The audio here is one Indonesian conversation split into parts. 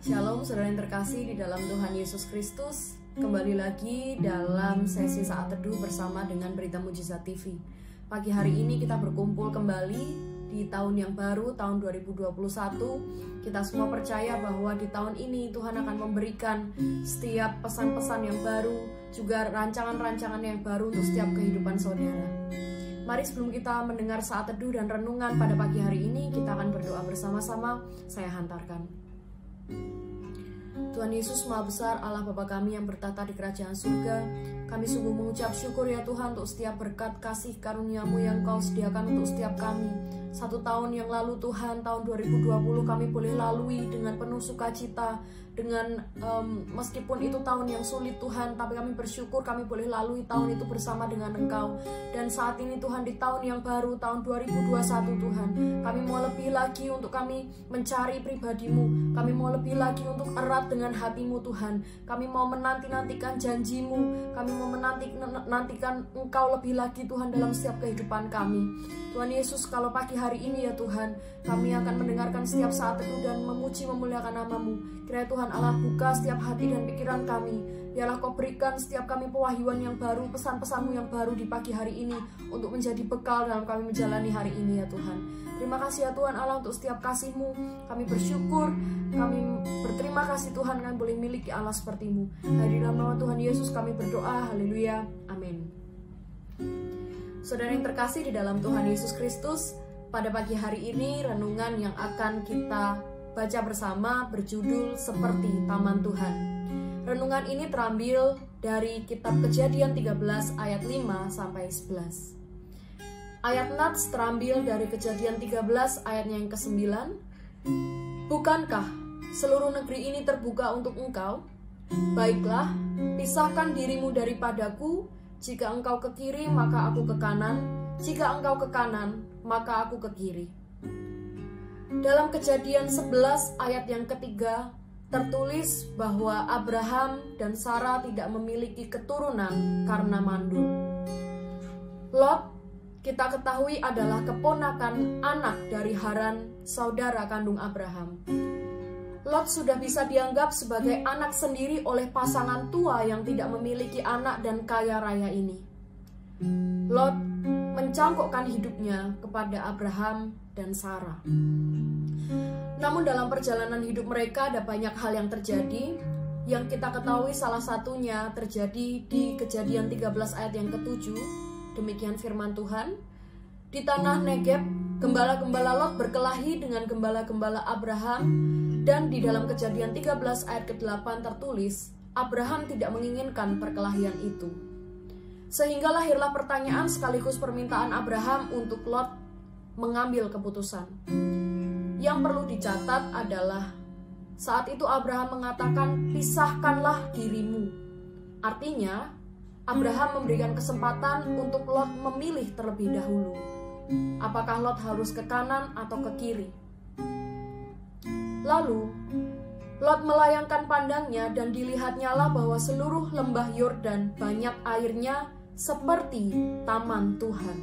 Shalom saudara yang terkasih di dalam Tuhan Yesus Kristus. Kembali lagi dalam sesi saat teduh bersama dengan Berita Mujizat TV. Pagi hari ini kita berkumpul kembali di tahun yang baru, tahun 2021. Kita semua percaya bahwa di tahun ini Tuhan akan memberikan setiap pesan-pesan yang baru, juga rancangan-rancangan yang baru untuk setiap kehidupan saudara. Mari sebelum kita mendengar saat teduh dan renungan pada pagi hari ini, kita akan berdoa bersama-sama. Saya hantarkan. Tuhan Yesus Maha Besar, Allah Bapa kami yang bertata di kerajaan surga, kami sungguh mengucap syukur ya Tuhan untuk setiap berkat kasih karunia-Mu yang Kau sediakan untuk setiap kami. 1 tahun yang lalu Tuhan, tahun 2020 kami boleh lalui dengan penuh sukacita, dengan meskipun itu tahun yang sulit Tuhan, tapi kami bersyukur kami boleh lalui tahun itu bersama dengan Engkau. Dan saat ini Tuhan, di tahun yang baru, tahun 2021 Tuhan, kami mau lebih lagi untuk kami mencari pribadi-Mu, kami mau lebih lagi untuk erat dengan hati-Mu Tuhan, kami mau menanti-nantikan janji-Mu, kami mau menantikan Engkau lebih lagi Tuhan dalam setiap kehidupan kami. Tuhan Yesus, kalau pagi hari ini ya Tuhan, kami akan mendengarkan setiap saat teduh dan memuji memuliakan nama-Mu. Kiranya Tuhan Allah buka setiap hati dan pikiran kami. Biarlah Kau berikan setiap kami pewahyuan yang baru, pesan-pesan-Mu yang baru di pagi hari ini untuk menjadi bekal dalam kami menjalani hari ini ya Tuhan. Terima kasih ya Tuhan Allah untuk setiap kasih-Mu. Kami bersyukur, kami berterima kasih Tuhan kami boleh miliki Allah seperti-Mu. Di dalam nama Tuhan Yesus kami berdoa, haleluya, amin. Saudara yang terkasih di dalam Tuhan Yesus Kristus, pada pagi hari ini renungan yang akan kita baca bersama berjudul Seperti Taman Tuhan. Renungan ini terambil dari kitab Kejadian 13 ayat 5 sampai 11. Ayat nats terambil dari Kejadian 13 ayatnya yang ke-9. Bukankah seluruh negeri ini terbuka untuk engkau? Baiklah, pisahkan dirimu daripadaku. Jika engkau ke kiri, maka aku ke kanan. Jika engkau ke kanan, maka aku ke kiri. Dalam Kejadian 11 ayat yang ketiga, tertulis bahwa Abraham dan Sarah tidak memiliki keturunan karena mandul. Lot, kita ketahui adalah keponakan anak dari Haran, saudara kandung Abraham. Lot sudah bisa dianggap sebagai anak sendiri oleh pasangan tua yang tidak memiliki anak dan kaya raya ini. Lot mencangkokkan hidupnya kepada Abraham dan Sarah. Namun dalam perjalanan hidup mereka ada banyak hal yang terjadi. Yang kita ketahui salah satunya terjadi di Kejadian 13 ayat yang ke-7. Demikian firman Tuhan. Di tanah Negeb, gembala-gembala Lot berkelahi dengan gembala-gembala Abraham. Dan di dalam Kejadian 13 ayat ke-8 tertulis, Abraham tidak menginginkan perkelahian itu. Sehingga lahirlah pertanyaan sekaligus permintaan Abraham untuk Lot mengambil keputusan. Yang perlu dicatat adalah saat itu Abraham mengatakan, pisahkanlah dirimu. Artinya, Abraham memberikan kesempatan untuk Lot memilih terlebih dahulu. Apakah Lot harus ke kanan atau ke kiri? Lalu, Lot melayangkan pandangnya dan dilihatnya lah bahwa seluruh lembah Yordan banyak airnya seperti taman Tuhan.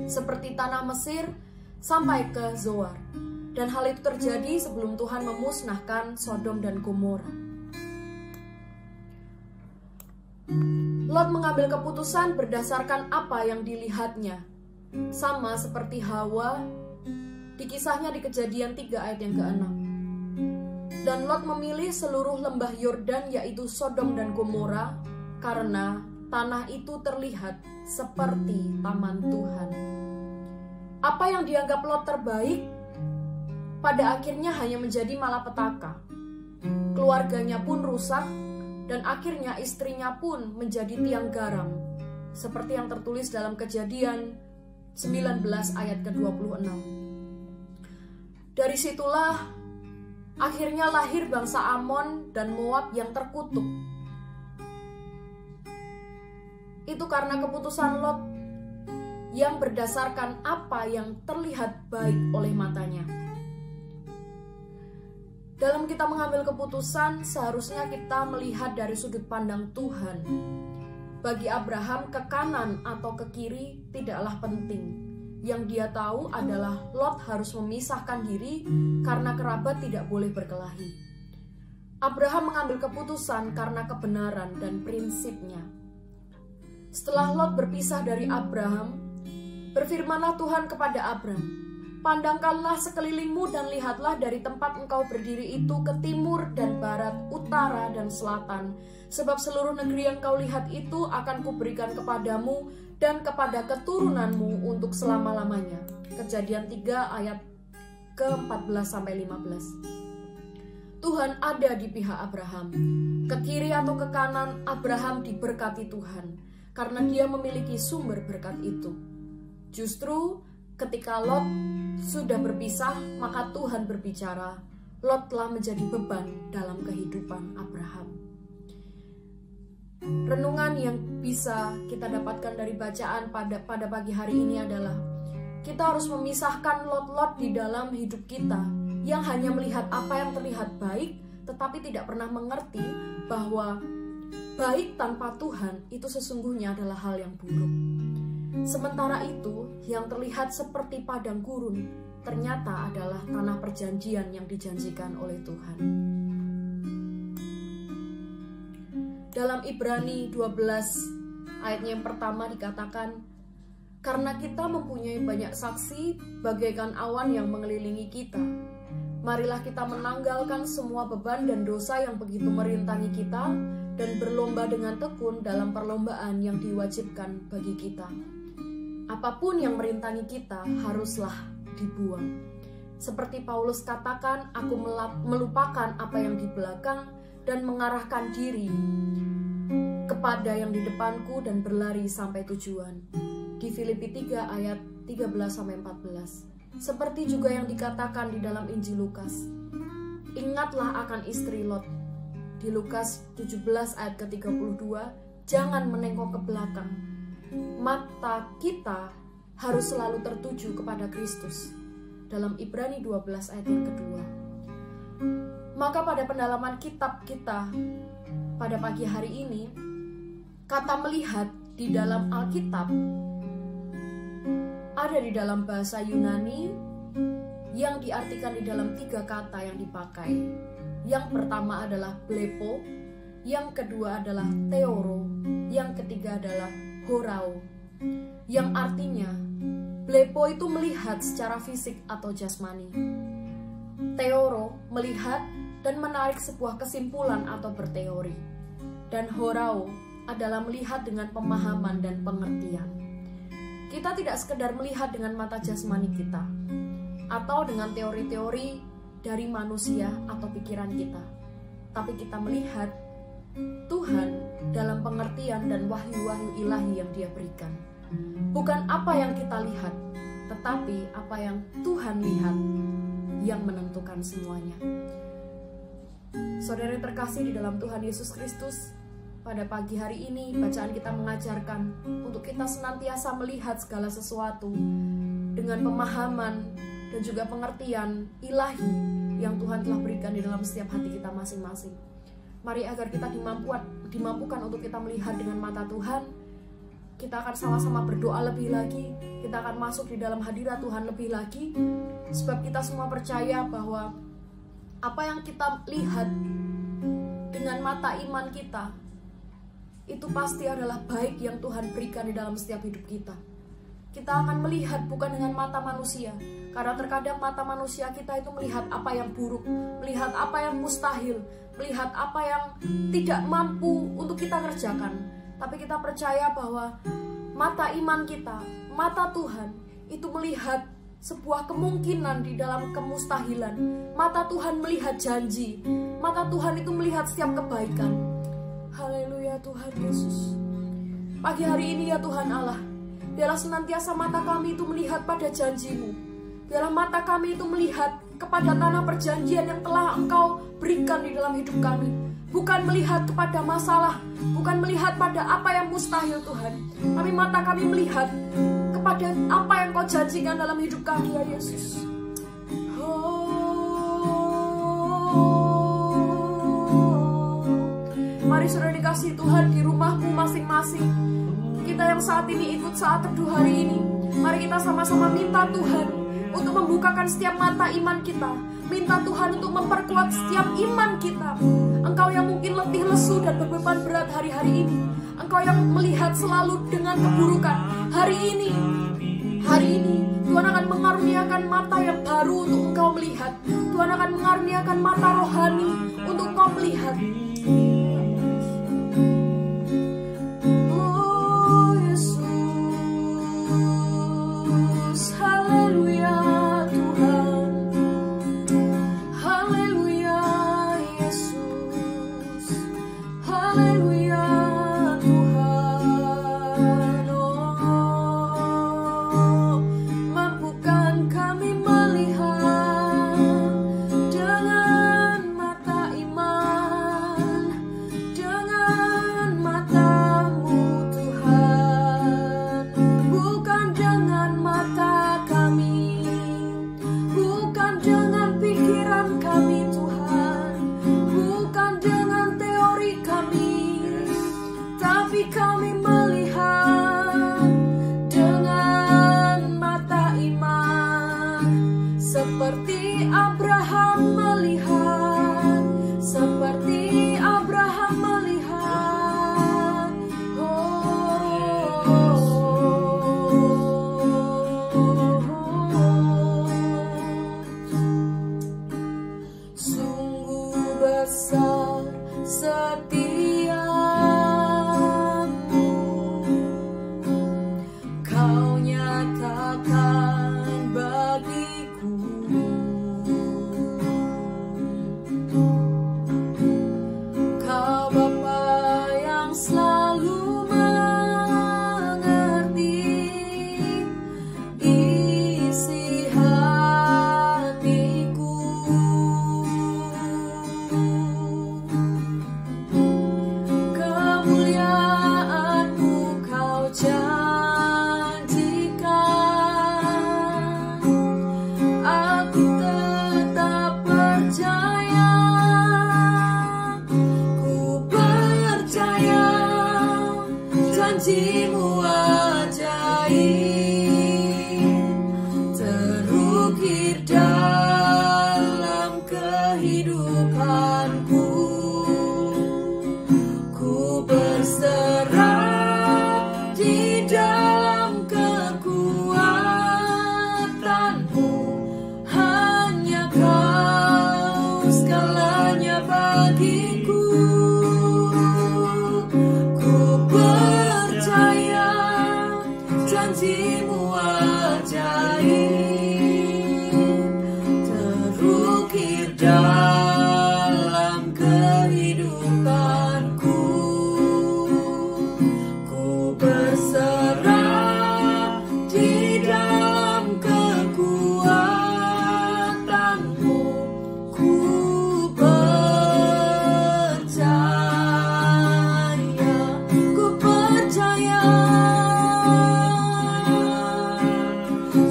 Seperti tanah Mesir sampai ke Zoar. Dan hal itu terjadi sebelum Tuhan memusnahkan Sodom dan Gomora. Lot mengambil keputusan berdasarkan apa yang dilihatnya. Sama seperti Hawa di kisahnya di Kejadian 3 ayat yang ke-6. Dan Lot memilih seluruh lembah Yordan yaitu Sodom dan Gomora karena tanah itu terlihat seperti taman Tuhan. Apa yang dianggap Lot terbaik pada akhirnya hanya menjadi malapetaka. Keluarganya pun rusak dan akhirnya istrinya pun menjadi tiang garam. Seperti yang tertulis dalam Kejadian 19 ayat ke-26. Dari situlah akhirnya lahir bangsa Amon dan Moab yang terkutuk. Itu karena keputusan Lot yang berdasarkan apa yang terlihat baik oleh matanya. Dalam kita mengambil keputusan, seharusnya kita melihat dari sudut pandang Tuhan. Bagi Abraham, ke kanan atau ke kiri tidaklah penting. Yang dia tahu adalah Lot harus memisahkan diri karena kerabat tidak boleh berkelahi. Abraham mengambil keputusan karena kebenaran dan prinsipnya. Setelah Lot berpisah dari Abraham, berfirmanlah Tuhan kepada Abram, "Pandangkanlah sekelilingmu dan lihatlah dari tempat engkau berdiri itu ke timur dan barat, utara dan selatan. Sebab seluruh negeri yang kau lihat itu akan kuberikan kepadamu dan kepada keturunanmu untuk selama-lamanya." Kejadian 3 ayat ke-14-15. Tuhan ada di pihak Abraham. Ke kiri atau ke kanan, Abraham diberkati Tuhan karena dia memiliki sumber berkat itu. Justru ketika Lot sudah berpisah, maka Tuhan berbicara. Lot telah menjadi beban dalam kehidupan Abraham. Renungan yang bisa kita dapatkan dari bacaan pada pagi hari ini adalah kita harus memisahkan lot-lot di dalam hidup kita yang hanya melihat apa yang terlihat baik, tetapi tidak pernah mengerti bahwa baik tanpa Tuhan itu sesungguhnya adalah hal yang buruk. Sementara itu, yang terlihat seperti padang gurun ternyata adalah tanah perjanjian yang dijanjikan oleh Tuhan. Dalam Ibrani 12 ayatnya yang pertama dikatakan, "Karena kita mempunyai banyak saksi bagaikan awan yang mengelilingi kita, marilah kita menanggalkan semua beban dan dosa yang begitu merintangi kita dan berlomba dengan tekun dalam perlombaan yang diwajibkan bagi kita. Apapun yang merintangi kita haruslah dibuang. Seperti Paulus katakan, aku melupakan apa yang di belakang dan mengarahkan diri kepada yang di depanku dan berlari sampai tujuan." Di Filipi 3 ayat 13-14. Seperti juga yang dikatakan di dalam Injil Lukas, "Ingatlah akan istri Lot." Di Lukas 17 ayat ke-32, "Jangan menengok ke belakang." Mata kita harus selalu tertuju kepada Kristus. Dalam Ibrani 12 ayat yang kedua. Maka pada pendalaman kitab kita pada pagi hari ini, kata melihat di dalam Alkitab ada di dalam bahasa Yunani yang diartikan di dalam 3 kata yang dipakai. Yang pertama adalah blepo, yang kedua adalah theoro, yang ketiga adalah horao. Yang artinya, blepo itu melihat secara fisik atau jasmani. Theoro melihat dan menarik sebuah kesimpulan atau berteori. Dan horao adalah melihat dengan pemahaman dan pengertian. Kita tidak sekedar melihat dengan mata jasmani kita atau dengan teori-teori dari manusia atau pikiran kita, tapi kita melihat Tuhan dalam pengertian dan wahyu-wahyu ilahi yang Dia berikan. Bukan apa yang kita lihat, tetapi apa yang Tuhan lihat yang menentukan semuanya. Saudara terkasih di dalam Tuhan Yesus Kristus, pada pagi hari ini bacaan kita mengajarkan untuk kita senantiasa melihat segala sesuatu dengan pemahaman dan juga pengertian ilahi yang Tuhan telah berikan di dalam setiap hati kita masing-masing. Mari agar kita dimampukan untuk kita melihat dengan mata Tuhan. Kita akan sama-sama berdoa lebih lagi. Kita akan masuk di dalam hadirat Tuhan lebih lagi. Sebab kita semua percaya bahwa apa yang kita lihat dengan mata iman kita, itu pasti adalah baik yang Tuhan berikan di dalam setiap hidup kita. Kita akan melihat bukan dengan mata manusia, karena terkadang mata manusia kita itu melihat apa yang buruk, melihat apa yang mustahil, melihat apa yang tidak mampu untuk kita kerjakan. Tapi kita percaya bahwa mata iman kita, mata Tuhan, itu melihat sebuah kemungkinan di dalam kemustahilan. Mata Tuhan melihat janji, mata Tuhan itu melihat setiap kebaikan. Haleluya Tuhan Yesus. Pagi hari ini ya Tuhan Allah, biarlah senantiasa mata kami itu melihat pada janji-Mu. Biarlah mata kami itu melihat kepada tanah perjanjian yang telah Engkau berikan di dalam hidup kami. Bukan melihat kepada masalah, bukan melihat pada apa yang mustahil Tuhan, tapi mata kami melihat kepada apa yang Kau janjikan dalam hidup kami ya Yesus. Mari saudara dikasih Tuhan di rumahmu masing-masing. Kita yang saat ini ikut saat teduh hari ini, mari kita sama-sama minta Tuhan untuk membukakan setiap mata iman kita. Minta Tuhan untuk memperkuat setiap iman kita. Engkau yang mungkin letih lesu dan berbeban berat hari-hari ini, Engkau yang melihat selalu dengan keburukan, hari ini Tuhan akan mengaruniakan mata yang baru untuk engkau melihat. Tuhan akan mengaruniakan mata rohani untuk engkau melihat. Oh Yesus, haleluya Tuhan, haleluya Yesus, haleluya Tuhan. Oh, mampukan kami melihat dengan mata iman, dengan mata-Mu Tuhan, bukan dengan mata kami, bukan dengan pikiran kami Tuhan, bukan dengan teori kami, tapi kami melihat dengan mata iman, seperti Abraham melihat, seperti Abraham melihat. Sungguh besar setiamu, Kau nyatakan bagiku. Kau Bapa yang selalu mengerti isi hatiku. Kemuliaan-Mu Kau janjikan, aku tetap percaya, ku percaya janji-Mu ajaib terukir dalam kehidupanku. Ku berserah di dalam kekuatan-Mu, hanya Kau segalanya bagiku. Ku percaya janji-Mu ajaib terukir dalam kehidupanku. Ku berserah di dalam kekuatan-Mu. Ku percaya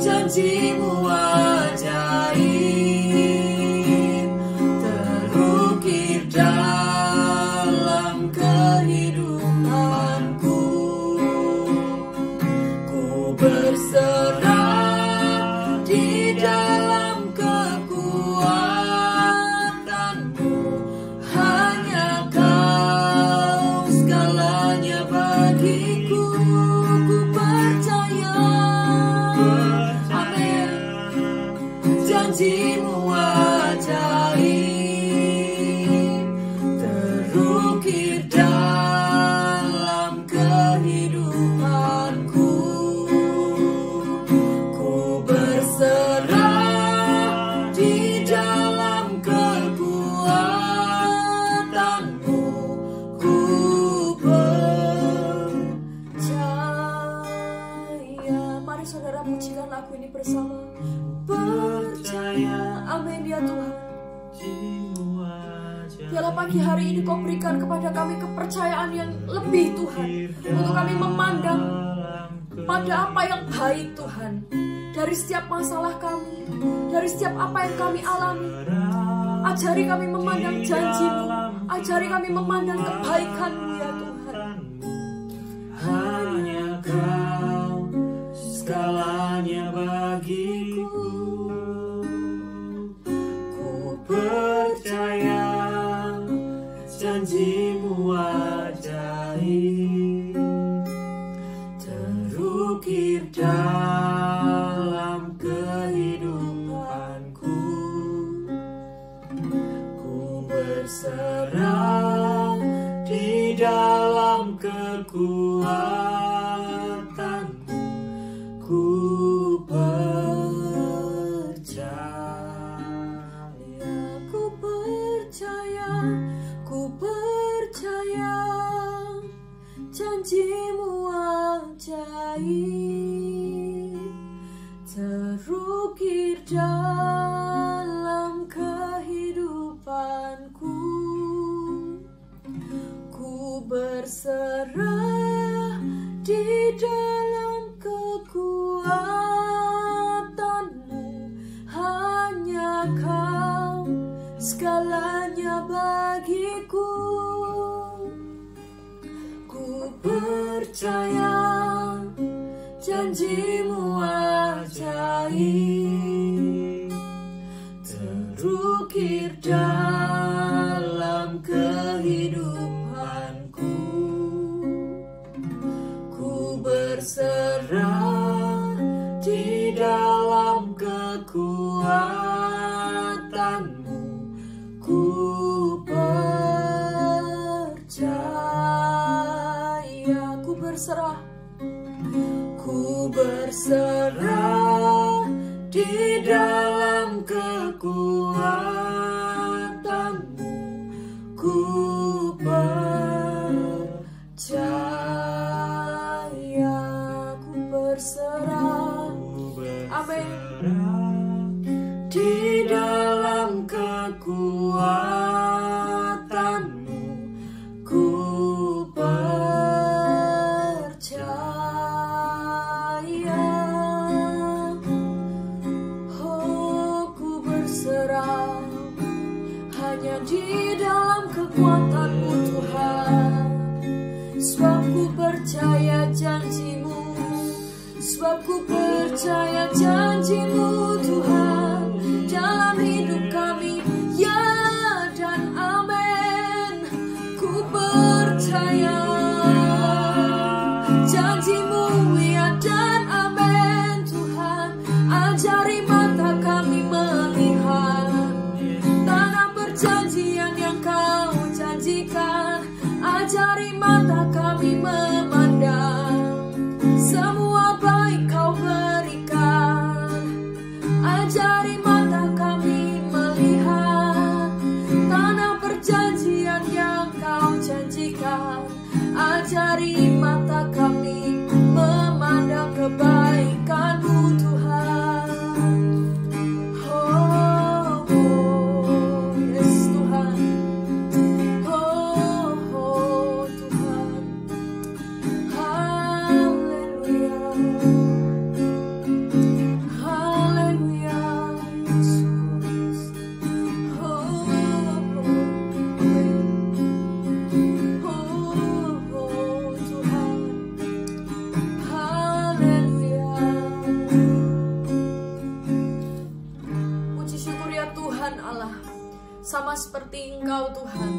janji-Mu ajaib terukir dalam kehidupanku. Ku berserah di dalam kekuatan-Mu, hanya Kau segalanya bagiku. Ku percaya, amin, janji-Mu ajaib terukir dalam kehidupanku. Ku berserah di dalam kekuatan-Mu. Ku percaya. Mari saudara pujikan lagu ini bersama. Percaya, amin ya Tuhan. Biarlah pagi hari ini Kau berikan kepada kami kepercayaan yang lebih Tuhan, untuk kami memandang pada apa yang baik Tuhan, dari setiap masalah kami, dari setiap apa yang kami alami. Ajari kami memandang janji-Mu, ajari kami memandang kebaikan-Mu ya Tuhan. Hanya Kau segalanya bagiku. Ku percaya janjimu ajaib, terukir dalam kehidupanku. Ku berserah di dalam kekuatanmu, ku percaya, janjimu ajaib, terukir dalam kehidupanku. Ku berserah di dalam kekuatanmu, hanya Kau segalanya bagiku. Ku percaya janjimu ajaib, terukir dalam kehidupanku. Ku berserah di dalam kekuatanmu, ku percaya. Ku berserah, ku berserah di dalam kekuatanmu, ku percaya. Ku berserah, amin, di dalam kekuatanmu, ku percaya. Oh, ku berserah hanya di dalam kekuatan-Mu Tuhan, sebab ku percaya janji-Mu, sebab ku percaya janji-Mu Tuhan dalam hidup kami, ya dan amin. Ku percaya janji-Mu, ya dan amin. Tuhan, ajari mata kami melihat tanah perjanjian yang Kau janjikan. Ajari mata kami memandang semua baik Kau berikan. Ajari mata kami melihat tanah perjanjian yang Kau janjikan. Ajari mata kami memandang kebaikan-Mu Tuhan. Oh, oh, yes Tuhan. Oh, oh Tuhan. Haleluya. Haleluya Yesus. Oh, oh, oh Tuhan. Haleluya. Puji syukur ya Tuhan Allah, sama seperti Engkau Tuhan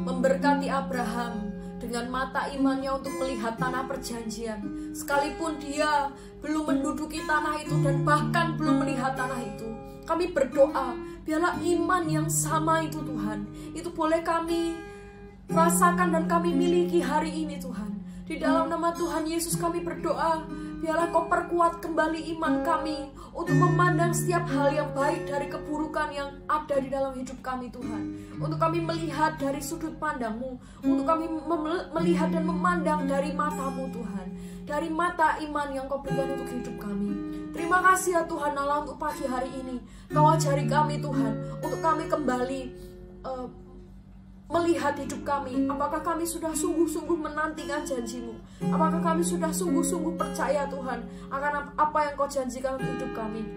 memberkati Abraham dengan mata imannya untuk melihat tanah perjanjian, sekalipun dia belum menduduki tanah itu dan bahkan belum melihat tanah itu. Kami berdoa, biarlah iman yang sama itu Tuhan, itu boleh kami rasakan dan kami miliki hari ini Tuhan. Di dalam nama Tuhan Yesus kami berdoa, biarlah Kau perkuat kembali iman kami untuk memandang setiap hal yang baik dari keburukan yang ada di dalam hidup kami Tuhan. Untuk kami melihat dari sudut pandang-Mu, untuk kami melihat dan memandang dari mata-Mu Tuhan, dari mata iman yang Kau berikan untuk hidup kami. Terima kasih ya Tuhan Allah untuk pagi hari ini. Kau ajari kami Tuhan, untuk kami kembali melihat hidup kami, apakah kami sudah sungguh-sungguh menantikan janji-Mu, apakah kami sudah sungguh-sungguh percaya Tuhan akan apa yang Kau janjikan untuk hidup kami.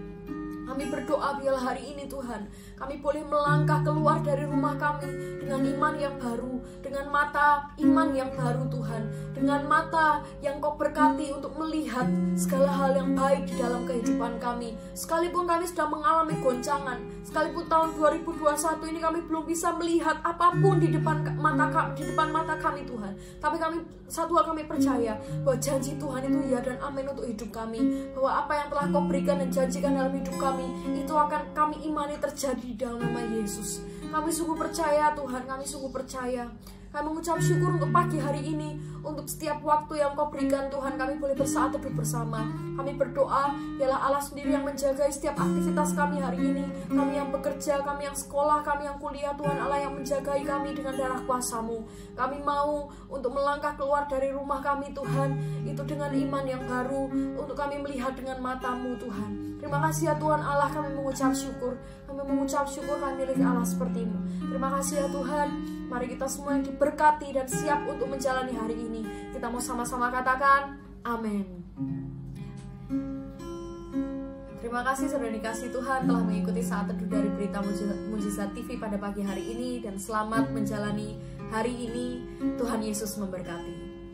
Kami berdoa biarlah hari ini Tuhan, kami boleh melangkah keluar dari rumah kami dengan iman yang baru, dengan mata iman yang baru Tuhan, dengan mata yang Kau berkati untuk melihat segala hal yang baik di dalam kehidupan kami. Sekalipun kami sedang mengalami goncangan, sekalipun tahun 2021 ini kami belum bisa melihat apapun di depan mata kami Tuhan, tapi satu hal kami percaya bahwa janji Tuhan itu ya dan amin untuk hidup kami, bahwa apa yang telah Kau berikan dan janjikan dalam hidup kami itu akan kami imani terjadi di dalam nama Yesus. Kami sungguh percaya Tuhan, kami sungguh percaya. Kami mengucap syukur untuk pagi hari ini, untuk setiap waktu yang Kau berikan Tuhan, kami boleh bersaat teduh bersama. Kami berdoa, biarlah Allah sendiri yang menjaga setiap aktivitas kami hari ini. Kami yang bekerja, kami yang sekolah, kami yang kuliah, Tuhan Allah yang menjagai kami dengan darah kuasa-Mu. Kami mau untuk melangkah keluar dari rumah kami Tuhan, itu dengan iman yang baru, untuk kami melihat dengan mata-Mu Tuhan. Terima kasih ya Tuhan Allah, kami mengucap syukur. Kami mengucap syukur kami milik Allah seperti-Mu. Terima kasih ya Tuhan. Mari kita semua yang diberkati dan siap untuk menjalani hari ini. Kita mau sama-sama katakan amin. Terima kasih sudah dikasih Tuhan telah mengikuti saat teduh dari Berita Mujizat TV pada pagi hari ini. Dan selamat menjalani hari ini. Tuhan Yesus memberkati.